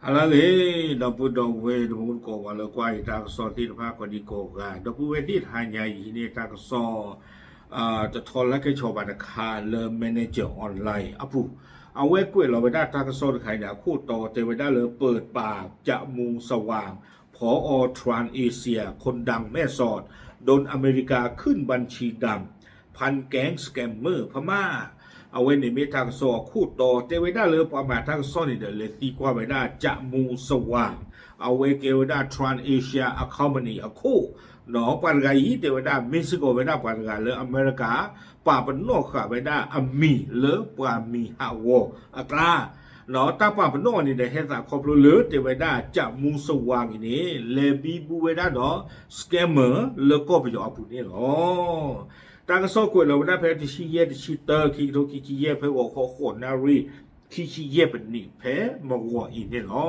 Alage dopo dove dopo ko wala kwa ita so ti pa ko di ko ga dopo we ti tha nya yi ni ta so to thola ke choba da kha le manager online อปุเอาไว้กล้วยเราไปได้ทางโซนไข่เนี่ยคู่ต่อเทวดาเลยเปิดปากจะมุงสว่างผอทรานเอเชียคนดังแม่สอดโดนอเมริกาขึ้นบัญชีดำพันแก๊งสแกมเมอร์พม่าเอาไว้ในเมทางโซคู่ต่อเทวดาเลยประมาณทางโซนนี่เดี๋ยวเลยตีกว่าไปได้จะมุงสว่างเอาไว้เกวดาทรานเอเชียอะคอมพานีอะคู่หนอปันกายเทวดาเม็กซิโกไปได้ปันกายเลยอเมริกาป่าปนนอกขาไปได้อมีเลอปามีฮาวอัตราหนอตาป่าปนนอกนี่ได้เห็นสักครบเลอเทวดาจะมุงสว่างนี่เลบีบูเวดาเนาะสแกมเมอร์เลก็ไปอยู่อาปุนี่หรอตางก็สอกวยเราได้เพจที่เย่ที่เตอร์คิโตคิเย่เพวอขอขนนารีคิเย่เป็นนี่เพมาวออีนี่หรอ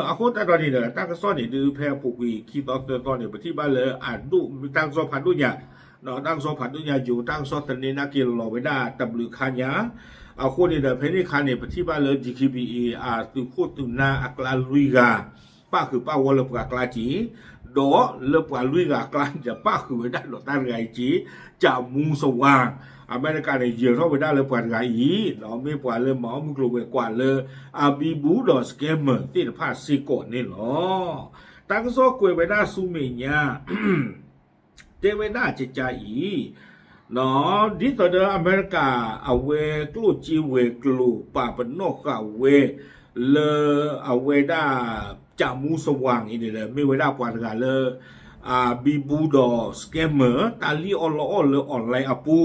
အခုတက်တော့နေတယ်တက်ကစောနေဒီဖဲပုတ်ပြီးခီတော့တော့နေပတိပါလေအဒုတန်းစောဖတ်တို့ညာနော်တန်းစောဖတ်တို့ညာဂျူတန်းစောတနေနာကီလောဝေဒာ W ခညာအခုနေတဲ့ဖဲနေခါနေပတိပါလေ GKBA အာသူခုတူနာအကလာလူကပါคือป้าวลปกลาจีดอลปกลุยกกลาจะป้าคือเวดาดอตานไงจีจะมุงสว่างอเมริกาเนี่ยเยอะเท่าเวดาเลยปวดไงอีเนาะไม่ปวดเลยหมอมึงกลัวกว่าเลยอาบีบูดอสแกมเมอร์ที่พาซิโกนี่เนาะตั้งโซ่กวยเวดาซูเมียเจเวดาเจจาอีเนาะดิตอเดออเมริกาเอาเวกลูจีเวกลูป่าปนนกเอาเวเลเอาเวดาจะมูสว่างอีนี่เลยไม่เวลากว่ากันเลยบีบูดอสแกมเมอร์ตาลีออนเลยออนไลน์อปู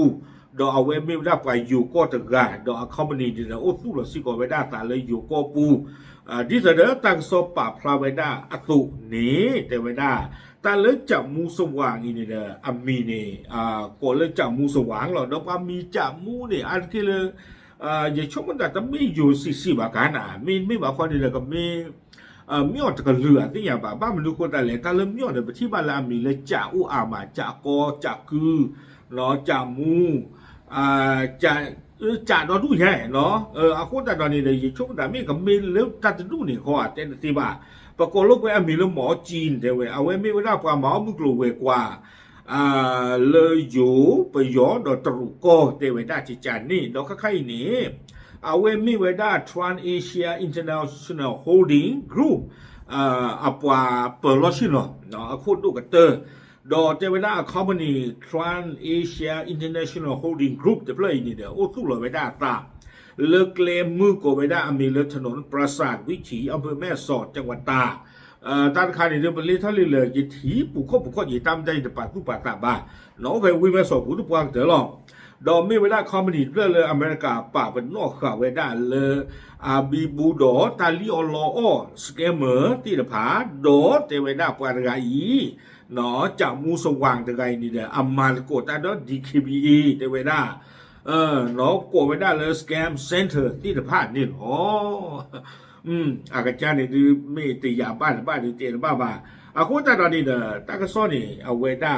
ดอเอาไว้ไม่ได้ไปอยู่ก็ตะกาดอคอมพานีนี่นะโอ้สู้ละสิก็เวดาตาเลยอยู่ก็ปูดิเสดอตั้งโซปาพลาเวดาอตุนี่แต่เวดาตาเลยจะมูสว่างอีนี่เลยอามีนี่ก็เลยจะมูสว่างหรอดอกอามีจะมูนี่อันที่เลยอย่าชมมันแต่ไม่อยู่สิบากันไม่บาคนนี่เลยก็ไม่มีอดกันเหลือที่อย่างบ้านมันดูคนแต่เลยแต่เริ่มมีอดที่บ้านเรามีเลยจ่าอูอามาจ่ากอจ่าคือเนาะจ่ามูจ่าดอดูใหญ่เนาะอาคนแต่ตอนนี้เลยช่วงแต่ไม่ก็มีเรื่องการจะดูนี่เขาเต้นที่บ้านปรากฏลูกไปมีเรื่องหมอจีนแต่เว้ยเอาไว้ไม่ได้กว่าหมอมึงกลัวเว้ยกว่าเลยอยู่ไปย้อนดอตรุโกแต่เว้ยได้จิจานี่ดอกข้างนี้เอาไว้มีเวลา Trans Asia International Holding Group อัปว่าเปิดล้อชิโนเนาะคุณดูกันเตอร์ดอเจเวลา Company Trans Asia International Holding Group จะเพลย์นี่เด้อโอ้สู้เลยเวลาตาเลิกเลมมือโกเวลามีเลือถนนปราสาทวิถีอำเภอแม่สอดจังหวัดตาตานคานี่เรื่องเป็นเรื่องท่าเลยจะถีปุกข้อยิ่งตามใจจะปัดผู้ปัดตาบ้าน้องไปวิ่งแม่สอดผู้ทุกวางเถอะหรอกดอมีเวลาคอมมิวนิสต์เรื่องเลยอเมริกาป่าเป็นนอกข่าวเวลาเลยบีบูดอตาลีอลอสแกมเมอร์ที่เดผาดอเตเวลาปานไงเนาะจากมูสว่างแต่ไงนี่เด้ออามาลโกตาดอ DKBE เตเวลาเนาะโกเวลาเลยสแกมเซ็นเตอร์ที่เดผานี่อ๋ออากาศนี่ดูไม่ตียาบ้านดูเจนบ้าคุณตาตอนนี้เด้อตาก็ซ้อนนี่เอาเวลา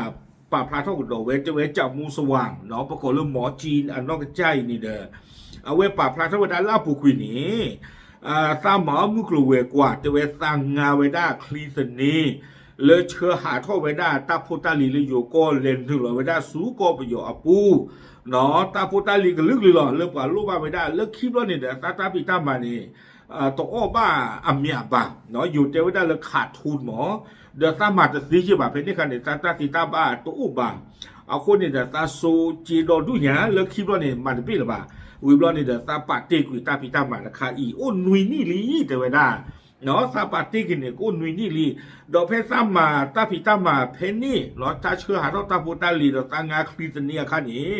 ป่าพระท่องกุฎเวจะเวจับมูสว่างเนาะปรากฏเรื่องหมอจีนนอกใจนี่เด้อเอาเวป่าพระท่องกุฎลาปุกุนี่ตามหมอมุกลูเวกว่าจะเวสังงาเวด้าคลีสนีเลยเชื่อหาท่อเวด้าตาพุตาลีเลยโยก็เลนถึงเลยเวด้าสูก็ไปโยอปูเนาะตาพุตาลีก็ลึกเลยหรอเลิกกว่าลูกบ้าเวด้าเลิกคลิปแล้วนี่เด้อตาปีตามานี่ตัวอ้อบ้าอเมียบ้าเนาะอยู่เจเวด้าเลยขาดทุนหมอเดี๋ยวสามารถจะซื้อใช่ป่ะเพนนี่คันเนี่ยตาติตาบ้าตัวอุบาเอาคนเนี่ยตาโซจีโดดูเนี่ยเลิกคลิปแล้วเนี่ยมันจะเป็นหรือเปล่าวิบล้อเนี่ยตาปาติกุยตาพิตามาราคาอีโอ้นุยนี่ลีแต่เวลาเนาะตาปาติกินเนี่ยโอ้นุยนี่ลีดอกเพชรสามมาตาพิตามาเพนนี่หรอตาเชื่อหาตาปูตาลีดอกตางาคริสเนียคันนี้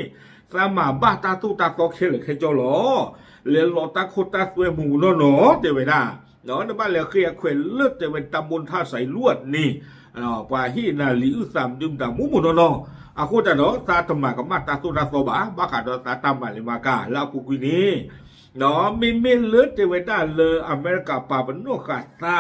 สามมาบ้าตาตู้ตาโตเคเลยแค่จอหรอเลี้ยหลอตาโคตาสวยหมูเนาะแต่เวลาเนาะในบ้านเราเคลียร์เขวนเลือดแต่เป็นตำบลท่าใสลวดนี่ป่าฮีนาลีอุสามดึงดามุมุนเนาะคุณแต่เนาะตาตมากับมาตาสุดาโซบะบ้าขาดตาตามาเลยมากาลาปุกุนี่เนาะไม่เลือดแต่เวลาเลยอเมริกาป่าเป็นโนกาตา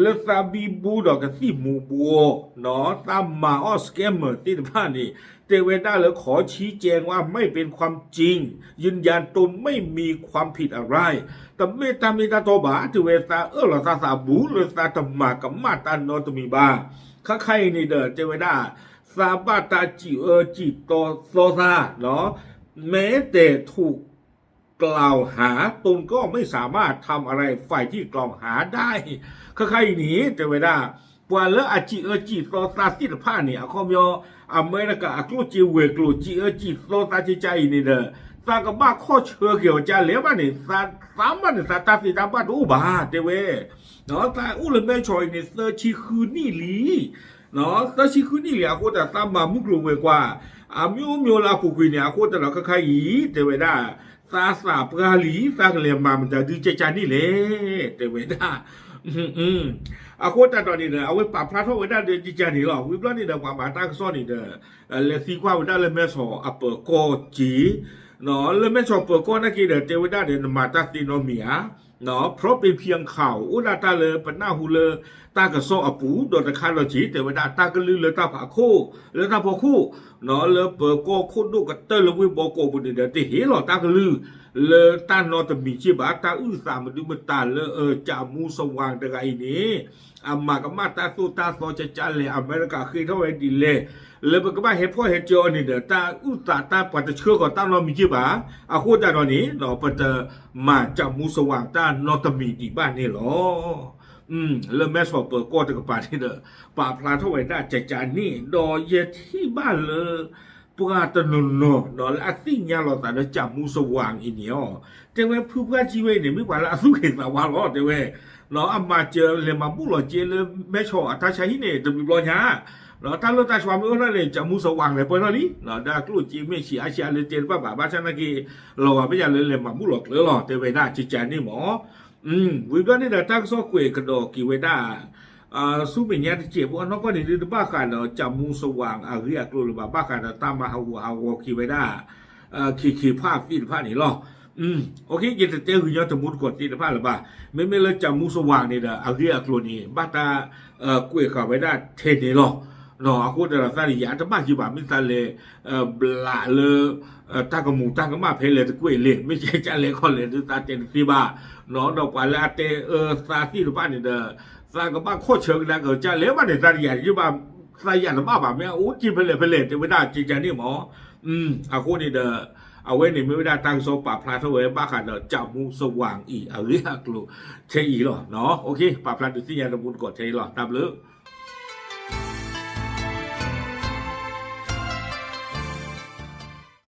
เลซาบีบูดอกกับซีมูบัวเนาะตามมาออสแกมเมอร์ที่บ้านนี่ เทวดาเลยขอชี้แจงว่าไม่เป็นความจริงยืนยันตนไม่มีความผิดอะไรแต่เมตตาโตบาเทวดาหลอตาสาบูหรือตาตมากับมาตานอตมีบาข้าใครนี่เด้อเทวดาซาบาตาจิโตโซซาเนาะแม้แต่ถูกกล่าวหาตนก็ไม่สามารถทำอะไรฝ่ายที่กล่าวหาได้ข้าใครนี่เทวดาว่าแล้วอาจิโตซาสิทธาเนี่ยคอมยออเมริกาอักลุจิเวกลุจิโตซาจิใจนี่เด้อซากบ้าข้อเชื่อเกี่ยวจะเหลียวบ้านนี่สามบ้านนี่ตาสิตาบ้านอุบาเทเวเนาะตาอุลเมชอยนี่เซอร์ชิคืนนี่ลีเนาะเซอร์ชิคืนนี่ลีอะโคตรตามมามุกลุงเวกว่าอามิวลาปุกุยเนี่ยโคตรเราคล้ายๆเทเวดาซาปราลีซากเลมามันจะดีใจนี่เลยเทเวดาอาโคตรตอนนี้เนี่ยเอาไว้ปรับพระเทวดาเดินจิจานี่หรอวิบล้อนี่เดิมความมาตากซ้อนนี่เด้อเลสีกว่าเวดาเลยแม่สออัปเปอร์โกจีเนาะเลยแม่สอเปิดโกนักกีเด้อเทวดาเดินมาตาติโนเมียเนาะเพราะเป็นเพียงข่าวอุลาตาเลยปนาหูเลยตากระโซอปูโดนคาโลจีเทวดาตากระลือเลยตาผาคู่เลยตาพอคู่เนาะเลยเปิดโกคุดดูกับเตอร์เลยวิบโกบุญเดือดที่เห็นหรอตากระลือเลยตานอตมีชีบาตาสามันดูมันตาเลยจามูสว่างแต่ไงนี้อามากับมาตาสู้ตาโซจะจันเลยอเมริกาคือเท่าไหร่ดีเลยเลยมันก็มาเห็นพ่อเห็นเจอนี่เด้อตาตาปัจจุเชื่อก่อนตานอมีชีบาอาคูตานอนี้เนาะปัจจุมาจามูสว่างตานอตมีดีบ้านนี่หรอแล้วแม่สอบเปิดก้อนตะกป่าที่เด้อป่าพลาเท่าไหร่ได้ใจจานนี่ดอเยที่บ้านเลยปกตินนนอละสิ่งยาเราแต่จามูสว่างอีเนี่ยแต่ว่าผู้ว่าชีวิตเนี่ยไม่ว่าละสุขเห็นมาว่าล้อแต่ว่าเราอามาเจอเลยมาบุหรี่เจอเลยแม่ชอตาใช้เนี่ยจะมีบอลยาเราถ้าเราตาชวามีอะไรเลยจามูสว่างเลยไปแล้วนี่เราได้กลุ่มจีไม่เสียอาชีพเลยเจนป้าบ้าฉันนักกีเราไม่อยากเลยมาบุหรี่เลยหรอแต่ว่าได้จิตใจนี่หมอวิบล้อนี่เดี๋ยวตั้งโซ่เกวยกระโดดกี่เวด้าสู้เป็นยังที่เจ็บว่าน้องก็นี่ดูบ้ากันเนาะจามูสว่างเรียกรู้หรือบ้ากันตามมาเอากี่เวด้าขี่ภาพที่ภาพนี่หรอโอเคยินดีเจอคือยอดสมุดกดที่ภาพหรือเปล่าไม่เลยจามูสว่างนี่เด้อเรียกรู้นี่บ้าตากวยข่าวเวด้าเทนี่หรอเนาะaku dalam tadi ya tempat juga misalnya bela le tagamu tagama pele tu kuih le ไม่ใช่จะเลยคนเลยtuตาเจนที่บ้าเนาะดอกปลาเตซาที่หรือบ้านนี่เด้อซาก็บ้าโคเชิงนะก็จะเลยบ้านนี่ตาใหญ่ที่บ้าซาใหญ่หรือบ้าแม่อู้จีเพลแต่ไม่ได้จริงจังนี่หมอakuนี่เด้อเอาไว้นี่ไม่ได้ตั้งโซปาพลาเท่าไว้บ้ากันเด้อจับมูสว่างอีเรียกลูเทอีหรอเนาะโอเคปาพลาดูสิยาตะบุญกดเทอีหรอตามเลย